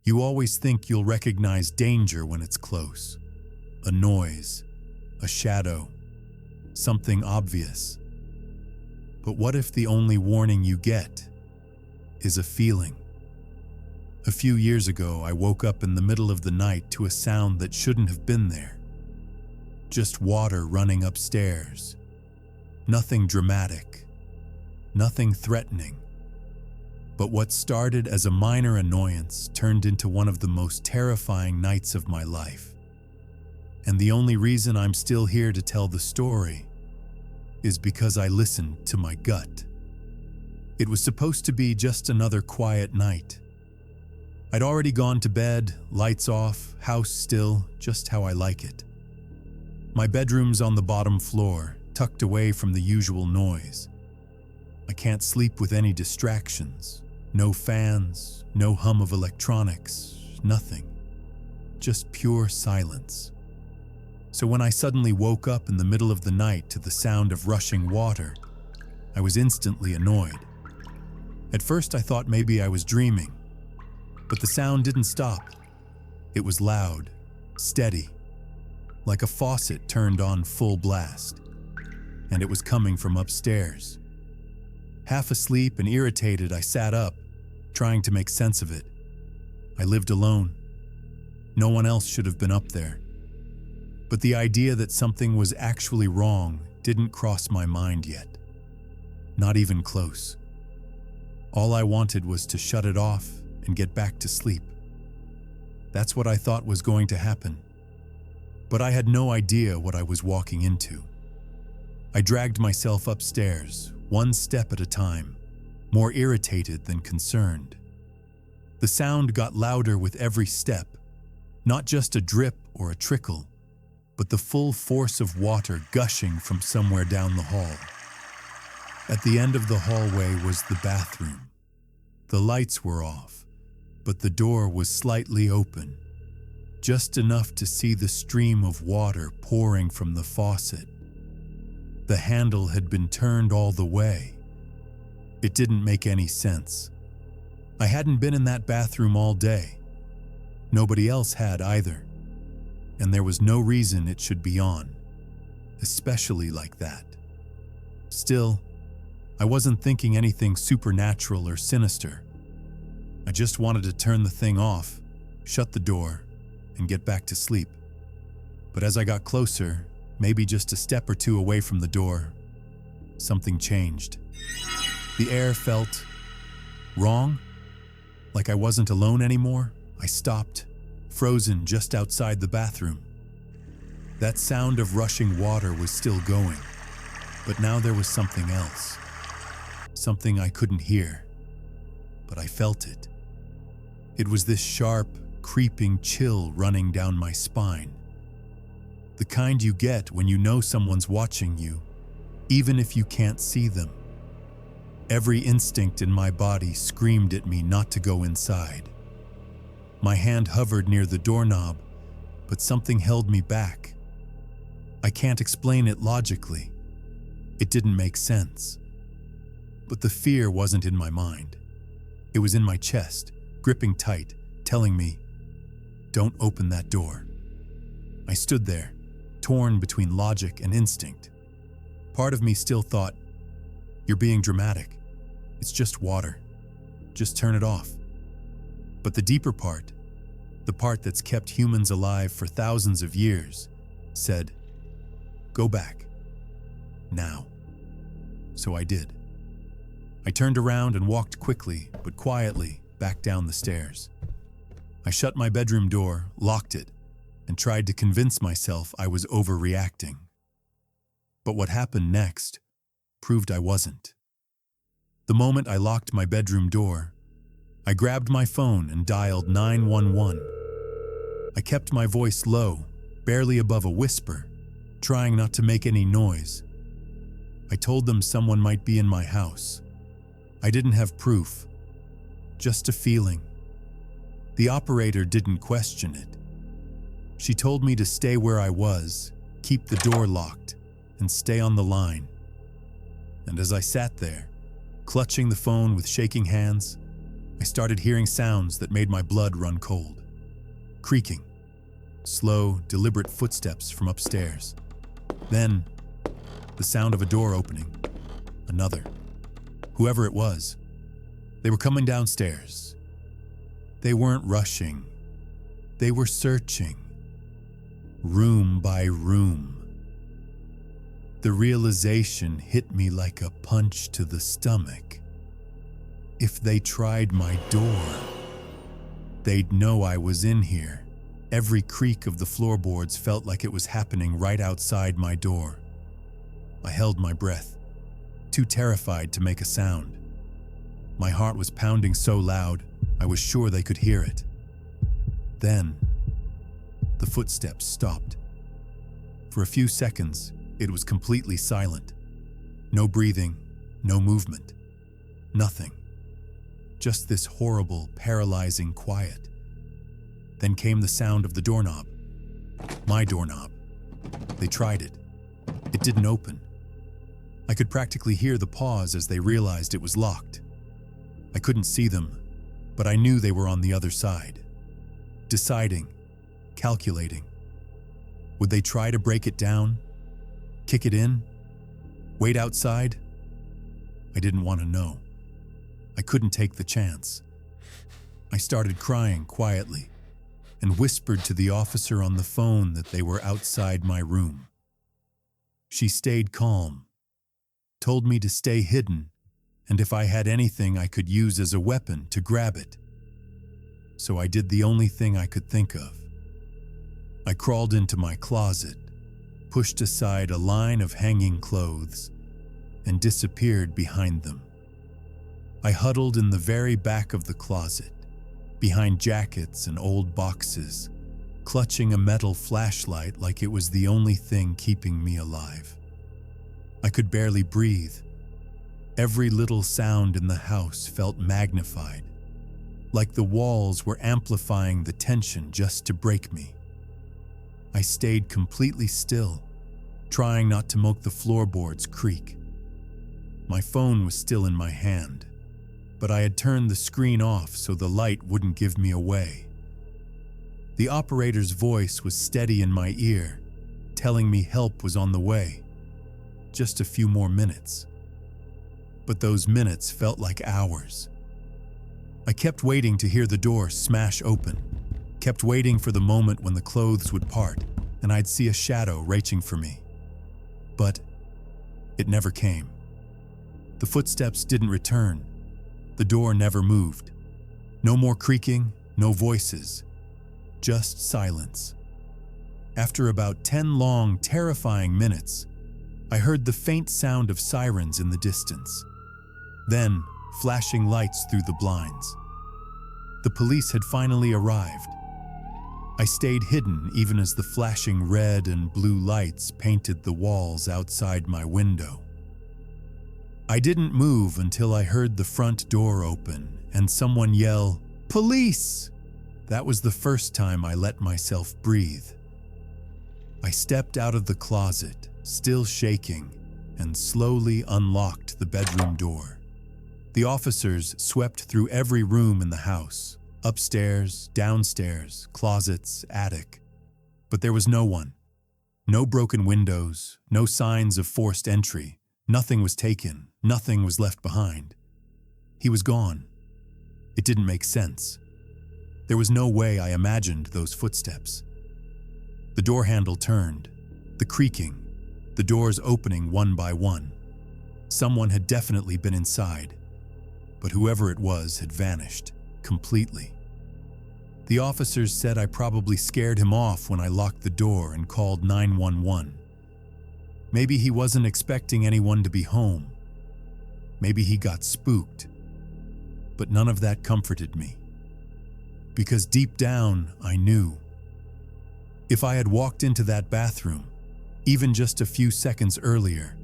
You always think you'll recognize danger when it's close. A noise, a shadow, something obvious. But what if the only warning you get is a feeling? A few years ago, I woke up in the middle of the night to a sound that shouldn't have been there. Just water running upstairs. Nothing dramatic, nothing threatening. But what started as a minor annoyance turned into one of the most terrifying nights of my life. And the only reason I'm still here to tell the story is because I listened to my gut. It was supposed to be just another quiet night. I'd already gone to bed, lights off, house still, just how I like it. My bedroom's on the bottom floor, tucked away from the usual noise. I can't sleep with any distractions. No fans, no hum of electronics, nothing. Just pure silence. So when I suddenly woke up in the middle of the night to the sound of rushing water, I was instantly annoyed. At first I thought maybe I was dreaming, but the sound didn't stop. It was loud, steady, like a faucet turned on full blast, and it was coming from upstairs. Half asleep and irritated, I sat up, trying to make sense of it. I lived alone. No one else should have been up there. But the idea that something was actually wrong didn't cross my mind yet. Not even close. All I wanted was to shut it off and get back to sleep. That's what I thought was going to happen. But I had no idea what I was walking into. I dragged myself upstairs, one step at a time, more irritated than concerned. The sound got louder with every step, not just a drip or a trickle, but the full force of water gushing from somewhere down the hall. At the end of the hallway was the bathroom. The lights were off, but the door was slightly open, just enough to see the stream of water pouring from the faucet. The handle had been turned all the way. It didn't make any sense. I hadn't been in that bathroom all day. Nobody else had either. And there was no reason it should be on, especially like that. Still, I wasn't thinking anything supernatural or sinister. I just wanted to turn the thing off, shut the door, and get back to sleep. But as I got closer, maybe just a step or two away from the door, something changed. The air felt wrong, like I wasn't alone anymore. I stopped, frozen just outside the bathroom. That sound of rushing water was still going, but now there was something else. Something I couldn't hear, but I felt it. It was this sharp, creeping chill running down my spine. The kind you get when you know someone's watching you, even if you can't see them. Every instinct in my body screamed at me not to go inside. My hand hovered near the doorknob, but something held me back. I can't explain it logically. It didn't make sense. But the fear wasn't in my mind. It was in my chest, gripping tight, telling me, "Don't open that door." I stood there, torn between logic and instinct. Part of me still thought, "You're being dramatic. It's just water. Just turn it off." But the deeper part, the part that's kept humans alive for thousands of years, said, "Go back. Now." So I did. I turned around and walked quickly, but quietly, back down the stairs. I shut my bedroom door, locked it, and tried to convince myself I was overreacting. But what happened next proved I wasn't. The moment I locked my bedroom door, I grabbed my phone and dialed 911. I kept my voice low, barely above a whisper, trying not to make any noise. I told them someone might be in my house. I didn't have proof, just a feeling. The operator didn't question it. She told me to stay where I was, keep the door locked, and stay on the line. And as I sat there, clutching the phone with shaking hands, I started hearing sounds that made my blood run cold. Creaking, slow, deliberate footsteps from upstairs. Then, the sound of a door opening. Another. Whoever it was, they were coming downstairs. They weren't rushing. They were searching, room by room. The realization hit me like a punch to the stomach. If they tried my door, they'd know I was in here. Every creak of the floorboards felt like it was happening right outside my door. I held my breath, too terrified to make a sound. My heart was pounding so loud, I was sure they could hear it. Then, the footsteps stopped. For a few seconds, it was completely silent. No breathing, no movement, nothing. Just this horrible, paralyzing quiet. Then came the sound of the doorknob. My doorknob. They tried it. It didn't open. I could practically hear the pause as they realized it was locked. I couldn't see them, but I knew they were on the other side. Deciding, calculating. Would they try to break it down? Kick it in? Wait outside? I didn't want to know. I couldn't take the chance. I started crying quietly and whispered to the officer on the phone that they were outside my room. She stayed calm, told me to stay hidden, and if I had anything I could use as a weapon to grab it. So I did the only thing I could think of. I crawled into my closet, pushed aside a line of hanging clothes, and disappeared behind them. I huddled in the very back of the closet, behind jackets and old boxes, clutching a metal flashlight like it was the only thing keeping me alive. I could barely breathe. Every little sound in the house felt magnified, like the walls were amplifying the tension just to break me. I stayed completely still, trying not to make the floorboards creak. My phone was still in my hand, but I had turned the screen off so the light wouldn't give me away. The operator's voice was steady in my ear, telling me help was on the way. Just a few more minutes. But those minutes felt like hours. I kept waiting to hear the door smash open, kept waiting for the moment when the clothes would part and I'd see a shadow reaching for me. But it never came. The footsteps didn't return. The door never moved. No more creaking, no voices, just silence. After about 10 long, terrifying minutes, I heard the faint sound of sirens in the distance. Then, flashing lights through the blinds. The police had finally arrived. I stayed hidden even as the flashing red and blue lights painted the walls outside my window. I didn't move until I heard the front door open and someone yell, "Police!" That was the first time I let myself breathe. I stepped out of the closet, still shaking, and slowly unlocked the bedroom door. The officers swept through every room in the house, upstairs, downstairs, closets, attic. But there was no one. No broken windows, no signs of forced entry. Nothing was taken, nothing was left behind. He was gone. It didn't make sense. There was no way I imagined those footsteps. The door handle turned, the creaking, the doors opening one by one. Someone had definitely been inside, but whoever it was had vanished completely. The officers said I probably scared him off when I locked the door and called 911. Maybe he wasn't expecting anyone to be home. Maybe he got spooked. But none of that comforted me. Because deep down, I knew. If I had walked into that bathroom, even just a few seconds earlier,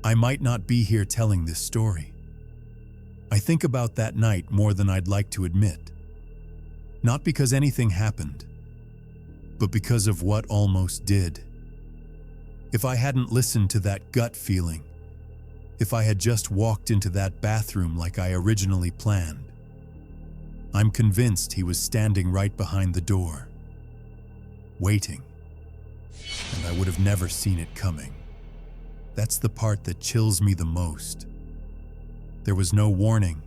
I might not be here telling this story. I think about that night more than I'd like to admit. Not because anything happened, but because of what almost did. If I hadn't listened to that gut feeling, if I had just walked into that bathroom like I originally planned, I'm convinced he was standing right behind the door, waiting, and I would have never seen it coming. That's the part that chills me the most. There was no warning,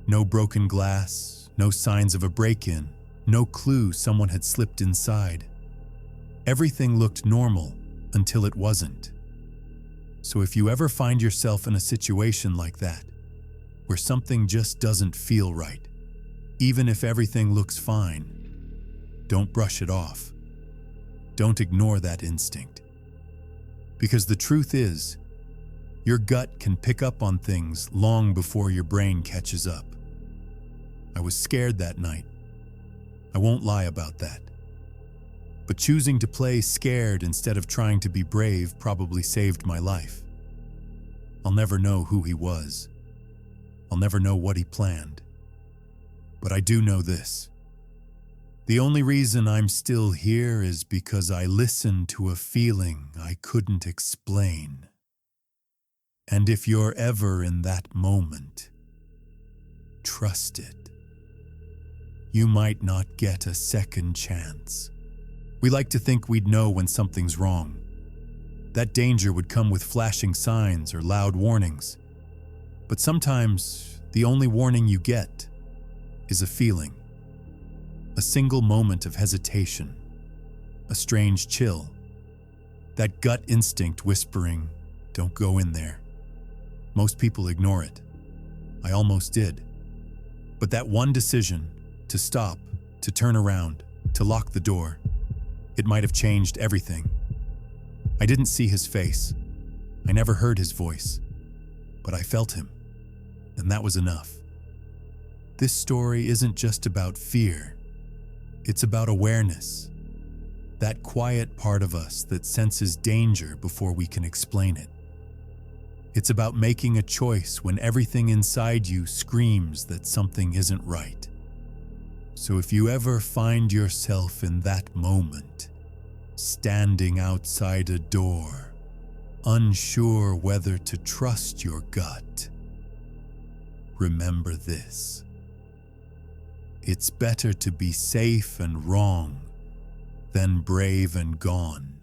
no broken glass, no signs of a break-in, no clue someone had slipped inside. Everything looked normal until it wasn't. So if you ever find yourself in a situation like that, where something just doesn't feel right, even if everything looks fine, don't brush it off. Don't ignore that instinct. Because the truth is, your gut can pick up on things long before your brain catches up. I was scared that night. I won't lie about that. But choosing to play scared instead of trying to be brave probably saved my life. I'll never know who he was. I'll never know what he planned. But I do know this. The only reason I'm still here is because I listened to a feeling I couldn't explain. And if you're ever in that moment, trust it. You might not get a second chance. We like to think we'd know when something's wrong. That danger would come with flashing signs or loud warnings. But sometimes the only warning you get is a feeling. A single moment of hesitation, a strange chill, that gut instinct whispering, "Don't go in there." Most people ignore it. I almost did. But that one decision, to stop, to turn around, to lock the door, it might have changed everything. I didn't see his face. I never heard his voice. But I felt him, and that was enough. This story isn't just about fear. It's about awareness. That quiet part of us that senses danger before we can explain it. It's about making a choice when everything inside you screams that something isn't right. So if you ever find yourself in that moment, standing outside a door, unsure whether to trust your gut, remember this. It's better to be safe and wrong than brave and gone.